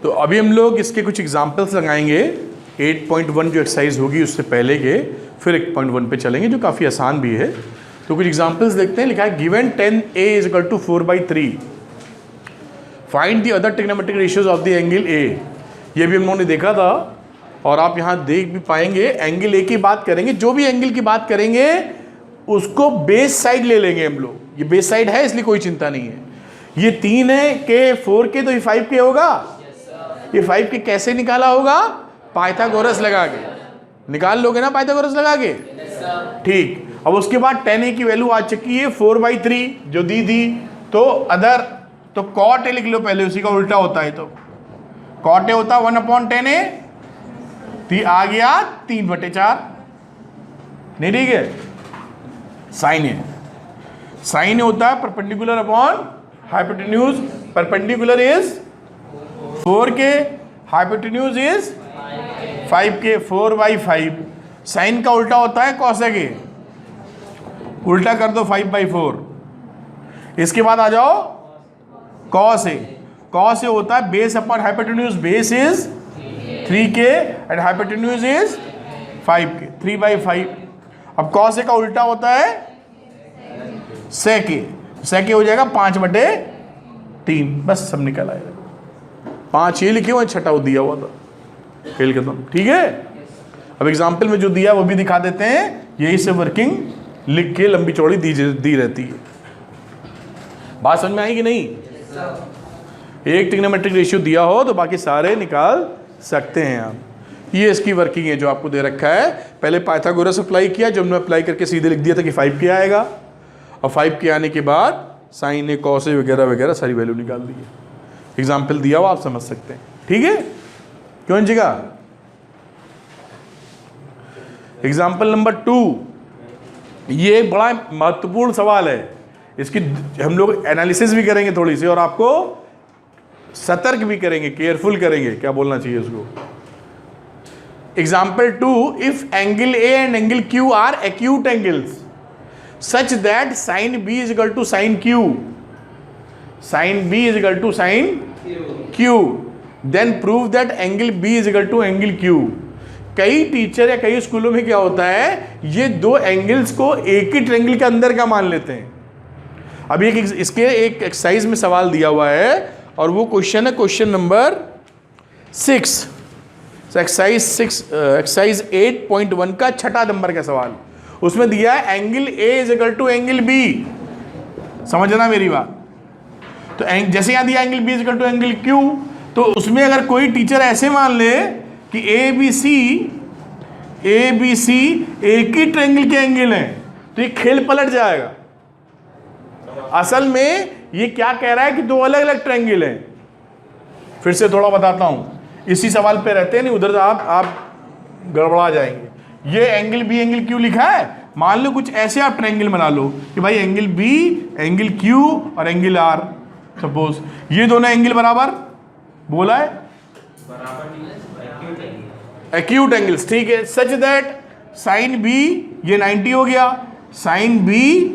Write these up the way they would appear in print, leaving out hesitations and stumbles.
तो अभी हम लोग इसके कुछ एग्जाम्पल्स लगाएंगे 8.1 जो एक्सरसाइज होगी उससे पहले के, फिर 8.1 पे चलेंगे जो काफ़ी आसान भी है। तो कुछ एग्जाम्पल्स देखते हैं। लिखा है given 10a is equal to 4/3, find the other trigonometric ratios of the angle A. ये भी हम लोगों ने देखा था और आप यहाँ देख भी पाएंगे। एंगल ए की बात करेंगे, जो भी एंगल की बात करेंगे उसको बेस साइड ले लेंगे हम लोग। ये बेस साइड है इसलिए कोई चिंता नहीं है। ये 3 है के 4 के, तो ये 5 के होगा। ये 5 के कैसे निकाला होगा? पाइथागोरस लगा के निकाल लोगे ना, पाइथागोरस लगा के। ठीक, अब उसके बाद 10a की वैल्यू आ चुकी है 4/3 जो दी थी। तो अदर, तो कॉट ए लिख लो पहले, उसी का उल्टा होता है। तो कॉट ए होता है 1/10a, तो आ गया 3/4। नहीं ठीक है। साइन ए, साइन ए होता है perpendicular upon hypotenuse. Perpendicular is 4k, hypotenuse is 5k, 4/5। Sine का उल्टा होता है कॉसेक ए, उल्टा कर दो 5/4। इसके बाद आ जाओ कॉस ए। कॉस ए होता है base upon hypotenuse. Base is 3k and hypotenuse is 5k, 3/5। अब कॉस ए का उल्टा होता है सेक ए। सेक ए हो जाएगा 5/3। बस सब निकल आएगा। 5 ये लिखे हुए, छठा वो दिया हुआ था, खेल खत्म। ठीक है। अब एग्जाम्पल में जो दिया वो भी दिखा देते हैं। यही से वर्किंग लिख के लंबी चौड़ी दी रहती है। बात समझ में आई कि नहीं? एक ट्रिग्नोमेट्रिक रेशियो दिया हो तो बाकी सारे निकाल सकते हैं आप। ये इसकी वर्किंग है जो आपको दे रखा है। पहले पाइथागोरस अप्लाई किया, जो हमने अप्लाई करके सीधे लिख दिया था कि 5k आएगा। और 5k आने के बाद साइन ए, कॉस ए वगैरह वगैरह सारी वैल्यू निकाल दी है। एग्जाम्पल दिया हुआ आप समझ सकते हैं। ठीक है, क्यों जीगा? एग्जाम्पल नंबर 2, ये एक बड़ा महत्वपूर्ण सवाल है। इसकी हम लोग एनालिसिस भी करेंगे थोड़ी सी, और आपको सतर्क भी करेंगे, केयरफुल करेंगे, क्या बोलना चाहिए उसको। Example 2, if angle A and angle Q are acute angles such that sine B is equal to sine Q, sine B is equal to sine Q, then prove that angle B is equal to angle Q. कई teacher या कई स्कूलों में क्या होता है, ये दो एंगल्स को एक ही ट्रायंगल के अंदर का मान लेते हैं। अभी इसके एक एक्सरसाइज में सवाल दिया हुआ है और वो क्वेश्चन है क्वेश्चन नंबर 6। एक्सरसाइज 8.1 का छठा नंबर का सवाल। उसमें दिया है angle A is equal to angle B. समझना मेरी बात। तो जैसे यहां दिया angle B is equal to angle Q, तो उसमें अगर कोई टीचर ऐसे मान ले कि ए बी सी एक ही ट्रायंगल के एंगल हैं, तो ये खेल पलट जाएगा। असल में ये क्या कह रहा है कि दो अलग अलग ट्रायंगल हैं। फिर से थोड़ा बताता हूं, इसी सवाल पे रहते हैं, नहीं उधर आप गड़बड़ा जाएंगे। ये एंगल बी एंगल क्यू लिखा है। मान लो कुछ ऐसे आप ट्रायंगल बना लो कि भाई एंगल बी, एंगल क्यू और एंगल आर। सपोज ये दोनों एंगल बराबर बोला है, एक्यूट एंगल्स। ठीक है। सच दैट साइन बी, ये 90 हो गया, साइन बी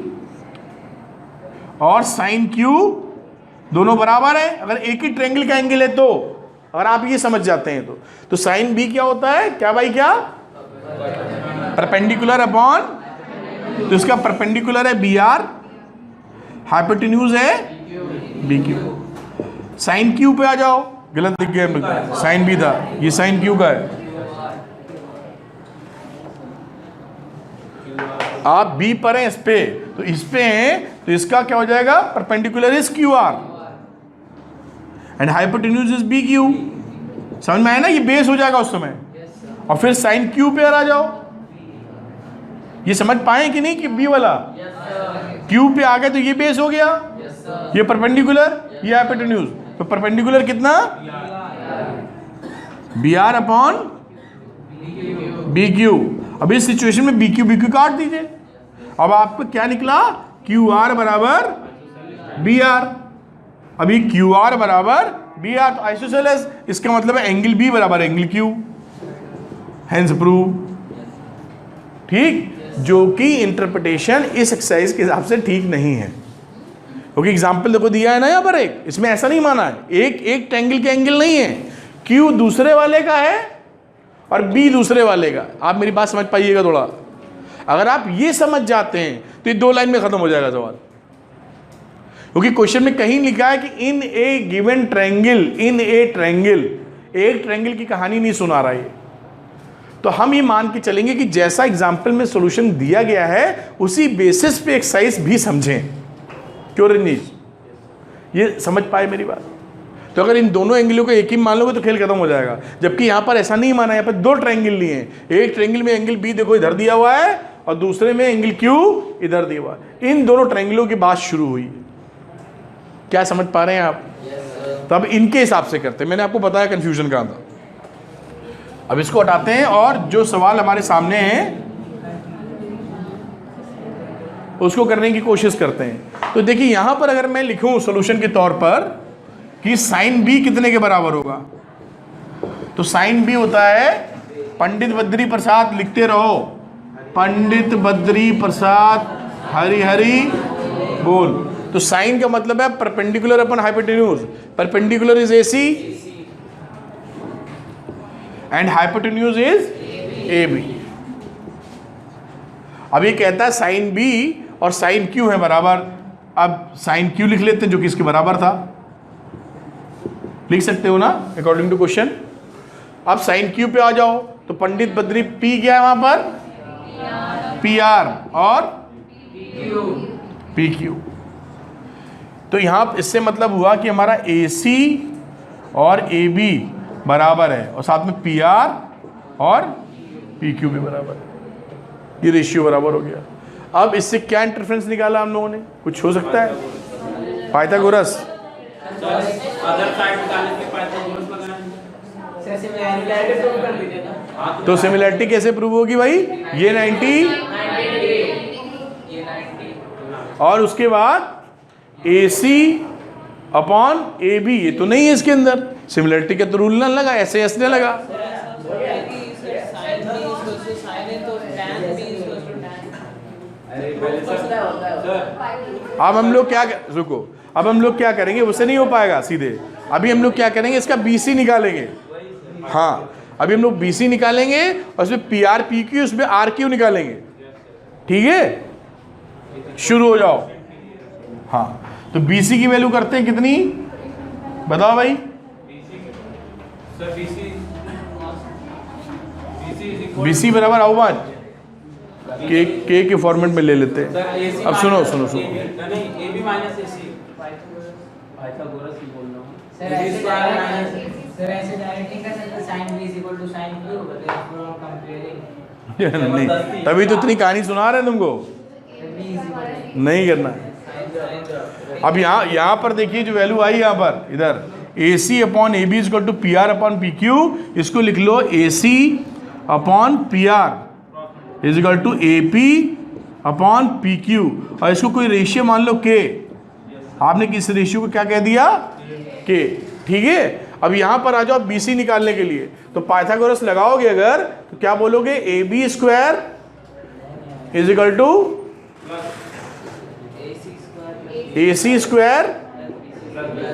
और साइन क्यू दोनों बराबर है। अगर एक ही ट्रायंगल का एंगल है तो, अगर आप ये समझ जाते हैं तो साइन बी क्या होता है? क्या भाई, क्या परपेंडिकुलर अपॉन, तो इसका परपेंडिकुलर है बी आर, हाइपोटेन्यूज है बी क्यू। साइन क्यू पे आ जाओ, गलत दिख गया हम लोग, साइन बी था, ये साइन क्यू का है। आप बी पर हैं, इस पे, तो इस पे हैं, तो इसका क्या हो जाएगा? Perpendicular is Q R and hypotenuse is B Q. समझ में आया ना? ये बेस हो जाएगा उस समय। और फिर साइन क्यू पे आ जाओ। ये समझ पाए कि नहीं कि बी वाला क्यू पे आ गया तो ये बेस हो गया, ये परपेंडिकुलर, ये हाइपोटेन्यूज। तो परपेंडिकुलर कितना? B R upon B Q. अब इस सिचुएशन में बी क्यू काट दीजिए। अब आपको क्या निकला? क्यू आर बराबर बी आर। अभी क्यू आर बराबर बी आर, तो आइसोसेलेस, इसका मतलब है एंगल बी बराबर एंगल क्यू, हेंस प्रूव। ठीक, जो कि इंटरप्रिटेशन इस एक्सरसाइज के हिसाब से ठीक नहीं है, क्योंकि एग्जाम्पल देखो दिया है ना यहाँ पर एक, इसमें ऐसा नहीं माना है एक ट्रायंगल के एंगल नहीं है, Q दूसरे वाले का है और B दूसरे वाले का। आप मेरी बात समझ पाइएगा थोड़ा। अगर आप ये समझ जाते हैं तो ये 2 लाइन में खत्म हो जाएगा सवाल, क्योंकि क्वेश्चन में कहीं लिखा है कि in a given triangle, in a triangle, एक ट्रायंगल की कहानी नहीं सुना रहा है। तो हम ये मान के चलेंगे कि जैसा एग्जाम्पल में सॉल्यूशन दिया गया है उसी बेसिस पे एक्सरसाइज भी समझें। क्यों रजनीश, ये समझ पाए मेरी बात? तो अगर इन दोनों एंगलों को एक ही मान लोगे तो खेल खत्म हो जाएगा। जबकि यहाँ पर ऐसा नहीं माना, यहाँ पर 2 ट्रायंगल लिए हैं। एक ट्रायंगल में एंगल बी देखो इधर दिया हुआ है और दूसरे में एंगल क्यू इधर दिया हुआ है। इन दोनों ट्रायंगलों की बात शुरू हुई। क्या समझ पा रहे हैं आप? तो अब इनके हिसाब से करते हैं। मैंने आपको बताया कंफ्यूजन कहाँ था। अब इसको हटाते हैं और जो सवाल हमारे सामने है उसको करने की कोशिश करते हैं। तो देखिए यहां पर अगर मैं लिखूं सॉल्यूशन के तौर पर कि साइन बी कितने के बराबर होगा, तो साइन बी होता है पंडित बद्री प्रसाद, लिखते रहो, पंडित बद्री प्रसाद हरि हरि बोल। तो साइन का मतलब है perpendicular upon hypotenuse. Perpendicular is AC and hypotenuse is AB। अब ये कहता है साइन B और साइन Q है बराबर। अब साइन Q लिख लेते हैं जो कि इसके बराबर था, लिख सकते हो ना अकॉर्डिंग टू क्वेश्चन। अब साइन Q पे आ जाओ तो पंडित बद्री P क्या है वहां पर, PR और PQ। तो यहां इससे मतलब हुआ कि हमारा AC और AB बराबर है और साथ में PR और PQ भी बराबर है। ये रेशियो बराबर हो गया। अब इससे क्या इंटरफेरेंस निकाला हम लोगों ने? कुछ हो सकता है? पाइथागोरस। तो सिमिलैरिटी कैसे प्रूव होगी भाई? ये 90 और उसके बाद AC अपॉन AB। ये तो नहीं है इसके अंदर, सिमिलैरिटी का तो रूल ना लगा, ऐसे ऐसे लगा। अब हम लोग क्या रुको, अब हम लोग क्या करेंगे, उससे नहीं हो पाएगा सीधे। अभी हम लोग क्या करेंगे, इसका BC निकालेंगे। हाँ, अभी हम लोग BC निकालेंगे और उसमें PR PQ, उसमें RQ निकालेंगे। ठीक है, शुरू हो जाओ। हाँ, तो BC की वैल्यू करते हैं कितनी, बताओ भाई? BC बराबर हाउ मच, के के फॉर्मेट में ले लेते हैं। अब सुनो सुनो सुनो, नहीं, तभी तो इतनी कहानी सुना रहे हैं तुमको, नहीं करना। अब यहाँ पर देखिए जो वैल्यू आई यहाँ पर इधर AC upon AB is equal to PR upon PQ। इसको लिख लो AC upon PR is equal to AP upon PQ और इसको कोई रेशियो मान लो K। आपने किस रेशियो को क्या कह दिया, K। ठीक है, अब यहाँ पर आ जाओ BC निकालने के लिए। तो पाइथागोरस लगाओगे अगर तो क्या बोलोगे, AB square is equal to AC square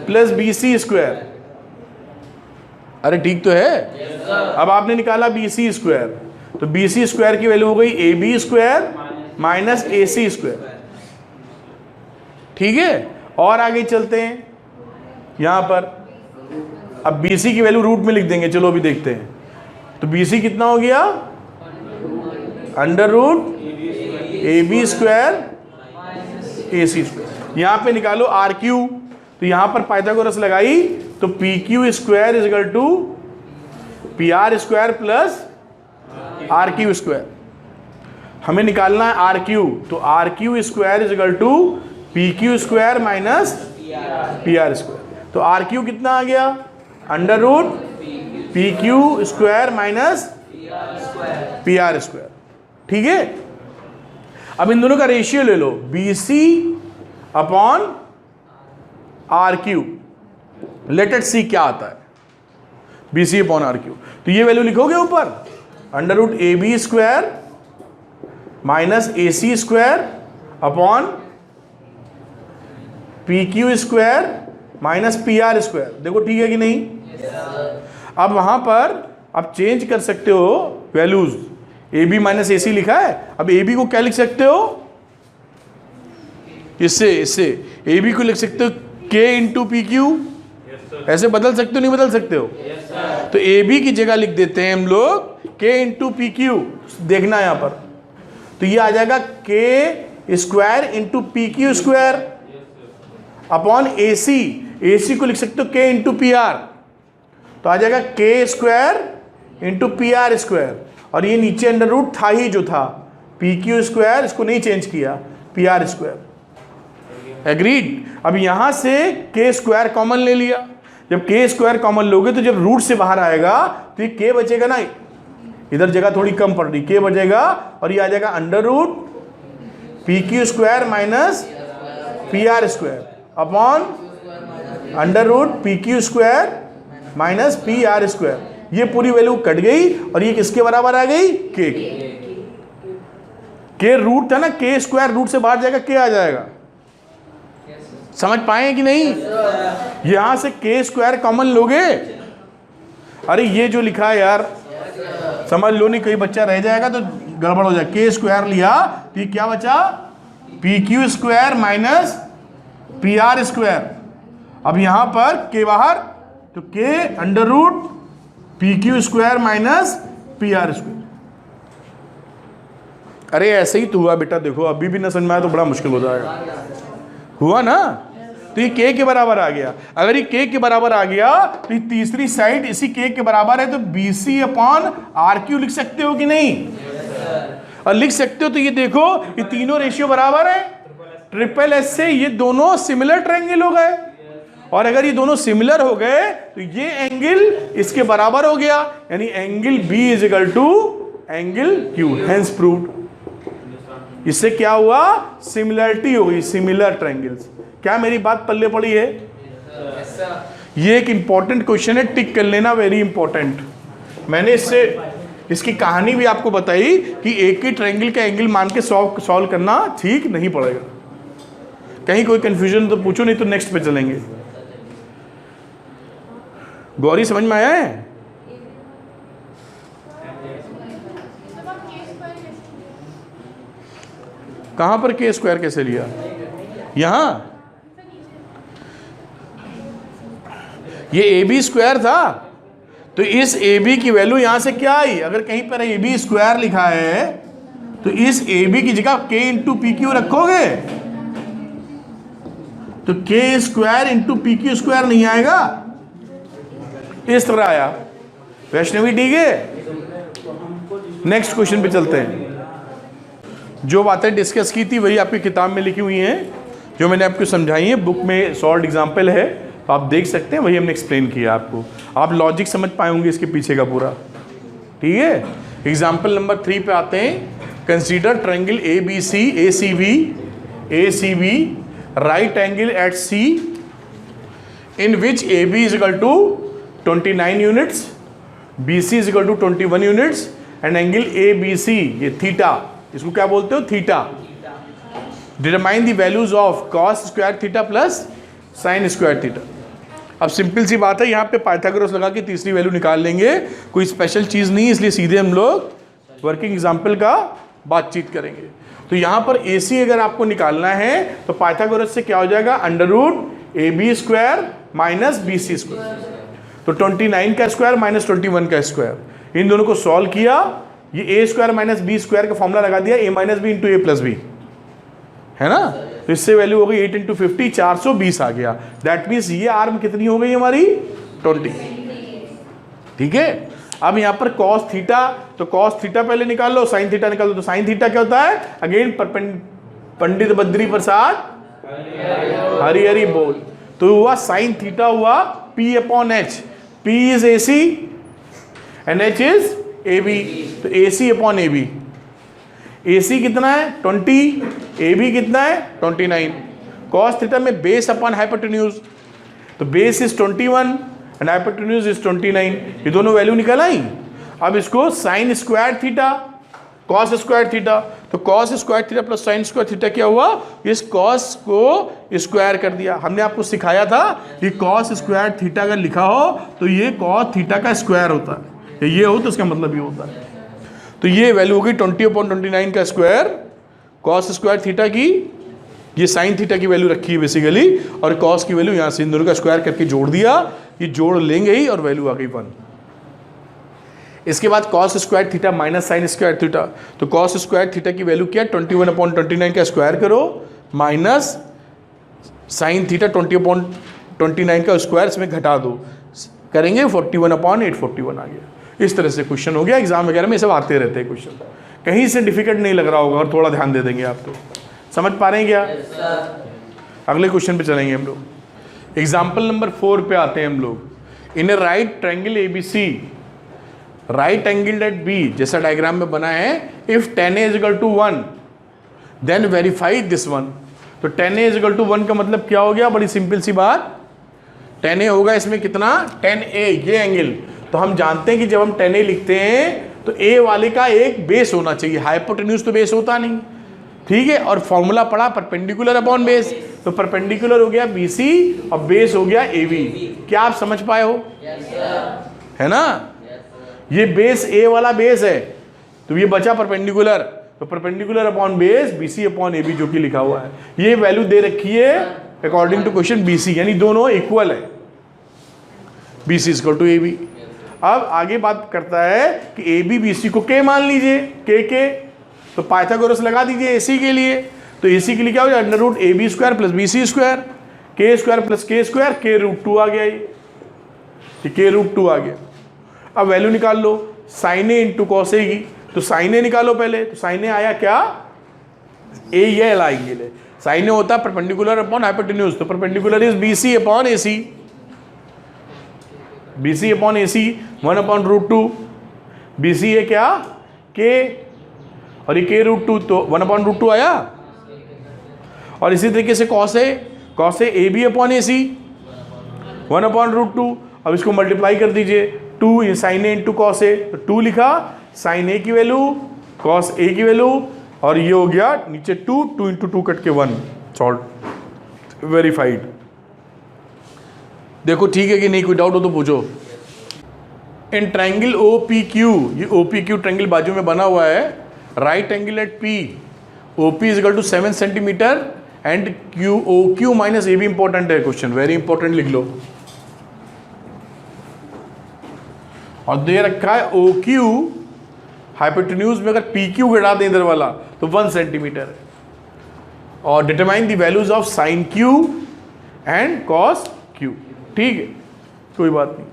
plus BC square. अरे ठीक तो है। अब आपने निकाला BC स्क्वायर, तो BC स्क्वायर की वैल्यू हो गई AB square minus AC square. ठीक है, और आगे चलते हैं यहां पर। अब BC की वैल्यू रूट में लिख देंगे, चलो अभी देखते हैं। तो BC कितना हो गया, under root AB square AC square. यहां पे निकालो RQ, तो यहां पर पाइथागोरस लगाई तो PQ square is equal to PR square plus RQ square. हमें निकालना है RQ, तो RQ square is equal to PQ square minus PR square. तो RQ कितना आ गया, under root PQ square minus PR square. ठीक है, अब इन दोनों का रेशियो ले लो, BC upon RQ। Let us see क्या आता है, BC अपॉन RQ। तो ये वैल्यू लिखोगे ऊपर, under root AB square minus AC square upon PQ square minus PR square. देखो ठीक है कि नहीं? अब वहां पर आप चेंज कर सकते हो वैल्यूज, ए बी माइनस ए सी लिखा है, अब ए बी को क्या लिख सकते हो, इससे ए बी को लिख सकते हो के इंटू पी क्यू, ऐसे बदल सकते हो नहीं बदल सकते हो? तो ए बी की जगह लिख देते हैं हम लोग के इंटू पी क्यू, देखना यहां पर, तो ये आ जाएगा K square into P Q square upon A C को लिख सकते हो के इंटू पी आर, तो आ जाएगा K square into P R square, और ये नीचे अंडर रूट था ही जो था, पी क्यू स्क्वायर, इसको नहीं चेंज किया, पी आर स्क्वायर। एग्रीड। अब यहां से के स्क्वायर कॉमन ले लिया, जब के स्क्वायर कॉमन लोगे तो जब रूट से बाहर आएगा तो ये के बचेगा ना, इधर जगह थोड़ी कम पड़ रही, के बचेगा और ये आ जाएगा under root P Q square minus P R square upon under root P Q square minus P R square. ये पूरी वैल्यू कट गई और ये किसके बराबर आ गई, के रूट था ना, के स्क्वायर रूट से बाहर जाएगा, के आ जाएगा। समझ पाए कि नहीं? यहां से के स्क्वायर कॉमन लोगे, अरे ये जो लिखा है यार समझ लो नहीं, कई बच्चा रह जाएगा तो गड़बड़ हो जाए। के स्क्वायर लिया तो ये क्या बचा, P Q square minus P R square. अब यहां पर के बाहर तो K under root P Q square minus P R square. अरे ऐसे ही तो हुआ बेटा, देखो अभी भी ना समझ में आया तो बड़ा मुश्किल हो जाएगा, हुआ ना? तो ये के बराबर आ गया, अगर ये के बराबर आ गया तो ये तीसरी साइड इसी के बराबर है, तो B C upon R Q लिख सकते हो कि नहीं? और लिख सकते हो तो ये देखो ये तीनों रेशियो बराबर है, ट्रिपल एस से ये दोनों सिमिलर ट्रायंगल हो गए, और अगर ये दोनों सिमिलर हो गए तो ये एंगल इसके बराबर हो गया, यानी angle B is equal to angle Q, hence proved. इससे क्या हुआ, सिमिलरिटी हो गई, सिमिलर ट्रायंगल्स। क्या मेरी बात पल्ले पड़ी है? ये एक इंपॉर्टेंट क्वेश्चन है, टिक कर लेना, वेरी इंपॉर्टेंट। मैंने इसकी कहानी भी आपको बताई कि एक ही ट्रायंगल का एंगल मान के सॉल्व करना ठीक नहीं पड़ेगा। कहीं कोई कंफ्यूजन तो पूछो, नहीं तो नेक्स्ट पे चलेंगे। गौरी समझ में आया है? कहां पर के स्क्वायर कैसे लिया? यहां ये ए बी स्क्वायर था, तो इस ए बी की वैल्यू यहां से क्या आई, अगर कहीं पर ए बी स्क्वायर लिखा है तो इस ए बी की जगह के इंटू पी क्यू रखोगे तो के square into P Q square नहीं आएगा, इस तरह आया। वैष्णवी ठीक है? नेक्स्ट क्वेश्चन पे चलते हैं। जो बातें डिस्कस की थी वही आपकी किताब में लिखी हुई हैं, जो मैंने आपको समझाई है, बुक में शॉर्ट एग्जाम्पल है, तो आप देख सकते हैं, वही हमने एक्सप्लेन किया आपको। आप लॉजिक समझ पाए होंगे इसके पीछे का पूरा, ठीक है? एग्जाम्पल नंबर 3 पे आते हैं। Consider triangle A B C A C B right angle at C in which A B is equal to 29 units, B C is equal to 21 units and angle A B C, ये theta, इसको क्या बोलते हो, theta. Determine the values of cos square theta plus sine square theta. अब simple सी बात है, यहाँ पे पाइथागोरस लगा के तीसरी वैल्यू निकाल लेंगे, कोई स्पेशल चीज़ नहीं, इसलिए सीधे हम लोग वर्किंग एग्जाम्पल का बातचीत करेंगे। तो यहाँ पर ए सी अगर आपको निकालना है तो पाइथागोरस से क्या हो जाएगा, under root A B square minus B C square, तो 29 का स्क्वायर माइनस 21 का स्क्वायर, इन दोनों को सॉल्व किया, ये ए स्क्वायर माइनस बी स्क्वायर का फॉर्मूला लगा दिया, ए माइनस बी इंटू ए प्लस बी, है ना? तो इससे वैल्यू हो गई 8 इंटू 50, 420 आ गया। दैट मीन्स ये आर्म कितनी हो गई हमारी, 20। ठीक है? अब यहाँ पर कॉस थीटा, तो कॉस थीटा पहले निकाल लो, साइन थीटा निकाल लो। तो साइन थीटा क्या होता है, अगेन पंडित बद्री प्रसाद हरी हरी बोल, तो हुआ साइन थीटा हुआ P upon H, P is A C and H is A B, तो A C upon A B. ए सी कितना है 20, ए बी कितना है 29। कॉस थीटा में बेस अपॉन हाइपोटेन्यूज, तो base is 21 and hypotenuse is 29, ये दोनों वैल्यू निकल आई। अब इसको sine square theta, cos square theta, तो cos square theta plus sine square theta क्या हुआ, इस कॉस को स्क्वायर कर दिया। हमने आपको सिखाया था कि कॉस स्क्वायर थीटा अगर लिखा हो तो ये कॉस थीटा का स्क्वायर होता है, ये हो तो इसका मतलब ये होता है। तो ये वैल्यू होगी 20/29 का स्क्वायर कॉस स्क्वायर थीटा की, ये साइन थीटा की वैल्यू रखी है बेसिकली, और कॉस की वैल्यू यहाँ से इन दोनों का स्क्वायर करके जोड़ दिया, ये जोड़ लेंगे ही और वैल्यू आ गई 1। इसके बाद cos square theta minus sign square theta, तो कॉस स्क्वायर थीटा की वैल्यू क्या, 21/29 का स्क्वायर करो माइनस साइन थीटा 20/29 का स्क्वायर इसमें घटा दो, करेंगे 41/841 आ गया। इस तरह से क्वेश्चन हो गया। एग्जाम वगैरह में सब आते रहते हैं क्वेश्चन, कहीं से डिफिकल्ट नहीं लग रहा होगा और थोड़ा ध्यान दे देंगे आप तो। समझ पा रहे हैं क्या? अगले क्वेश्चन पे चलेंगे हम लोग। एग्जाम्पल नंबर 4 पे आते हैं हम लोग। In a right triangle ABC, right angle at B, जैसा डायग्राम में बना है, if 10a = 1 then verify this one. तो 10a = 1 का मतलब क्या हो गया, बड़ी सिंपल सी बात, 10a होगा इसमें कितना, 10a ये एंगल। तो हम जानते हैं कि जब हम 10a लिखते हैं तो a वाले का एक बेस होना चाहिए, हाइपोटेन्यूज तो बेस होता नहीं, ठीक है। और फॉर्मूला पढ़ा परपेंडिकुलर अपॉन बेस, तो परपेंडिकुलर हो गया BC और बेस हो गया AB। क्या आप समझ पाए हो? है ना, ये बेस A वाला बेस है, तो ये बचा परपेंडिकुलर, तो perpendicular upon base BC upon AB जो कि लिखा हुआ है। ये वैल्यू दे रखी है अकॉर्डिंग टू क्वेश्चन BC, यानी दोनों इक्वल है, BC = AB। अब आगे बात करता है कि AB BC को K मान लीजिए, K, तो पाइथागोरस लगा दीजिए AC के लिए, तो AC के लिए क्या हो जाए, √AB² + BC², K² + K², K√2 आ गया, ये K√2 आ गया। अब वैल्यू निकाल लो, साइन A × cos A की, तो साइन A निकालो पहले, तो साइन A आया क्या, A ये लाएंगे, साइन A होता है परपेंडिकुलर अपॉन हाइपोटेन्यूज, तो perpendicular is BC upon AC, BC upon AC 1/√2, BC है क्या, K, और ये K√2, तो 1/√2 आया। और इसी तरीके से cos A AB upon AC 1/√2, अब इसको मल्टीप्लाई कर दीजिए, 2 साइन A × cos A, तो 2 लिखा, साइन A की वैल्यू, cos A की वैल्यू, और ये हो गया नीचे 2 × 2 कट के 1, सॉल्व, वेरीफाइड। देखो ठीक है कि नहीं, कोई डाउट हो तो पूछो। इन ट्रायंगल OPQ, ये OPQ ट्रायंगल बाजू में बना हुआ है, right angle at P, OP = 7 centimetre and OQ - AB important है क्वेश्चन, वेरी इंपॉर्टेंट लिख लो। और दे रखा है OQ, हाइपोटेन्यूज में अगर PQ गिरा दें इधर वाला तो 1 सेंटीमीटर है, और determine the values of sine Q and cos Q, ठीक है, कोई बात नहीं।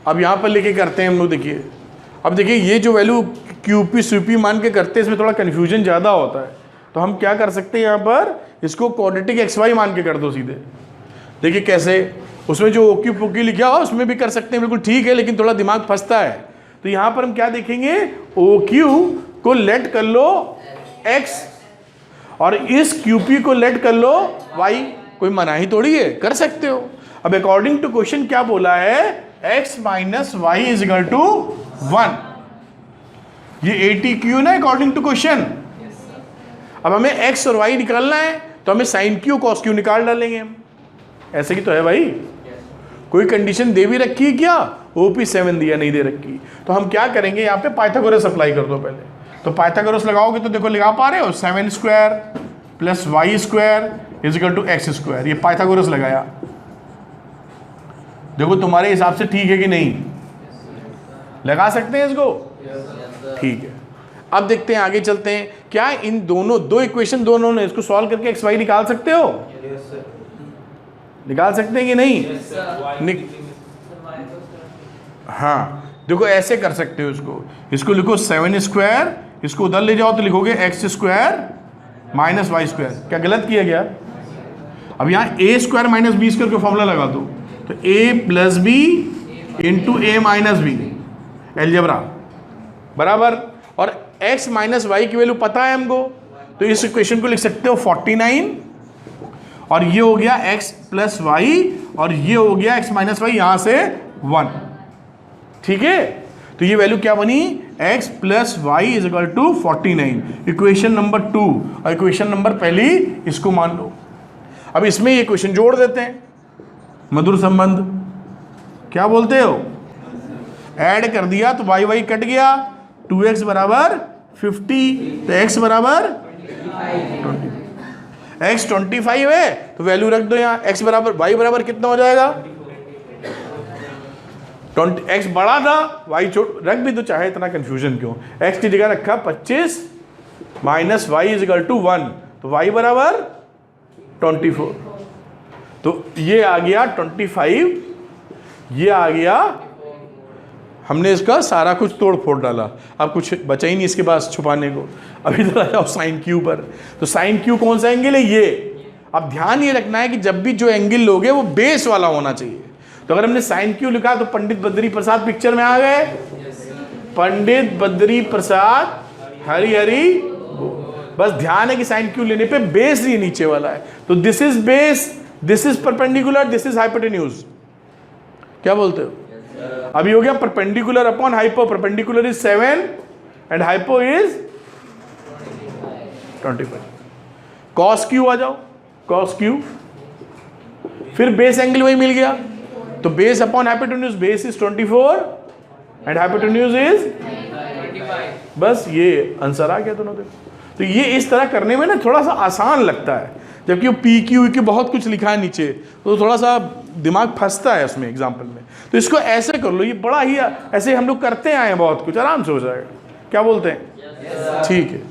अब यहाँ पर लेके करते हैं हम लोग, देखिए, अब देखिए ये जो वैल्यू QP CP मान के करते हैं, इसमें थोड़ा कन्फ्यूजन ज़्यादा होता है, तो हम क्या कर सकते हैं यहाँ पर, इसको क्वाड्रेटिक XY मान के कर दो सीधे। देखिए कैसे, उसमें जो OQ PQ लिखा हो उसमें भी कर सकते हैं, बिल्कुल ठीक है, लेकिन थोड़ा दिमाग फंसता है। तो यहाँ पर हम क्या देखेंगे, OQ को लेट कर लो X और इस QP को लेट कर लो Y, कोई मनाही थोड़ी है, कर सकते हो। अब अकॉर्डिंग टू क्वेश्चन क्या बोला है, X - Y = 1, ये ATQ ना अकॉर्डिंग टू क्वेश्चन। अब हमें X और Y निकालना है, तो हमें साइन Q cos Q निकाल डालेंगे हम, ऐसे की तो है भाई। कोई कंडीशन दे भी रखी है क्या, OP 7 दिया, नहीं दे रखी, तो हम क्या करेंगे, यहाँ पे पाइथागोरस अप्लाई कर दो पहले। तो पाइथागोरस लगाओगे तो देखो लगा पा रहे हो, 7² + Y² = X², ये पाइथागोरस लगाया। देखो तुम्हारे हिसाब से ठीक है कि नहीं, लगा सकते हैं इसको, ठीक है। अब देखते हैं, आगे चलते हैं, क्या इन दोनों दो इक्वेशन दोनों ने इसको सॉल्व करके XY निकाल सकते हो? निकाल सकते हैं कि नहीं? हाँ, देखो ऐसे कर सकते हो, इसको लिखो 7², इसको उधर ले जाओ तो लिखोगे X² - Y²। क्या गलत किया गया? अब यहाँ A² - B² का फॉर्मूला लगा दो, तो A + B × A - B, algebra बराबर, और X - Y की वैल्यू पता है हमको, तो इस इक्वेशन को लिख सकते हो 49, और ये हो गया X + Y, और ये हो गया X - Y, यहाँ से 1, ठीक है। तो ये वैल्यू क्या बनी, x plus y is equal to 49, equation number 2। और इक्वेशन नंबर पहली इसको मान लो। अब इसमें ये इक्वेशन जोड़ देते हैं, मधुर संबंध क्या बोलते हो, ऐड कर दिया तो वाई वाई कट गया, 2x बराबर 50, तो x बराबर 25, x 25 है तो वैल्यू रख दो यहाँ, x बराबर y बराबर कितना हो जाएगा 20, x बड़ा था y रख भी तो, चाहे इतना कंफ्यूजन क्यों, x की जगह रखा 25 minus y is equal to 1, तो y बराबर 24, तो ये आ गया 25, ये आ गया, हमने इसका सारा कुछ तोड़ फोड़ डाला, अब कुछ बचा ही नहीं इसके पास छुपाने को। अब इधर आ जाओ साइन क्यू पर, तो साइन क्यू कौन सा एंगल है, ये। अब ध्यान ये रखना है कि जब भी जो एंगल लोगे वो बेस वाला होना चाहिए। तो अगर हमने साइन क्यू लिखा तो पंडित बद्री प्रसाद पिक्चर में आ गए, पंडित बद्री प्रसाद हरी हरी, बस ध्यान है कि साइन क्यू लेने पे बेस ही नीचे वाला है, तो this is base, this is perpendicular, this is hypotenuse. क्या बोलते हो, अभी हो गया perpendicular upon hypo, perpendicular is 7 and hypo is 25। Cos Q आ जाओ, कॉस क्यू, फिर बेस एंगल वही मिल गया, तो base upon hypotenuse, base is 24 and hypotenuse is 25, बस ये आंसर आ गया दोनों। देखो तो ये इस तरह करने में ना थोड़ा सा आसान लगता है, जबकि वो पी क्यू की बहुत कुछ लिखा है नीचे, तो थोड़ा सा दिमाग फंसता है उसमें एग्जाम्पल में। तो इसको ऐसे कर लो, ये बड़ा ही ऐसे हम लोग करते आए हैं, बहुत कुछ आराम से हो जाएगा। क्या बोलते हैं, ठीक है।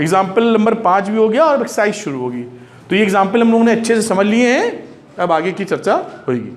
एग्जाम्पल नंबर 5 भी हो गया और एक्सरसाइज शुरू होगी। तो ये एग्जाम्पल हम लोगों ने अच्छे से समझ लिए हैं, अब आगे की चर्चा होगी।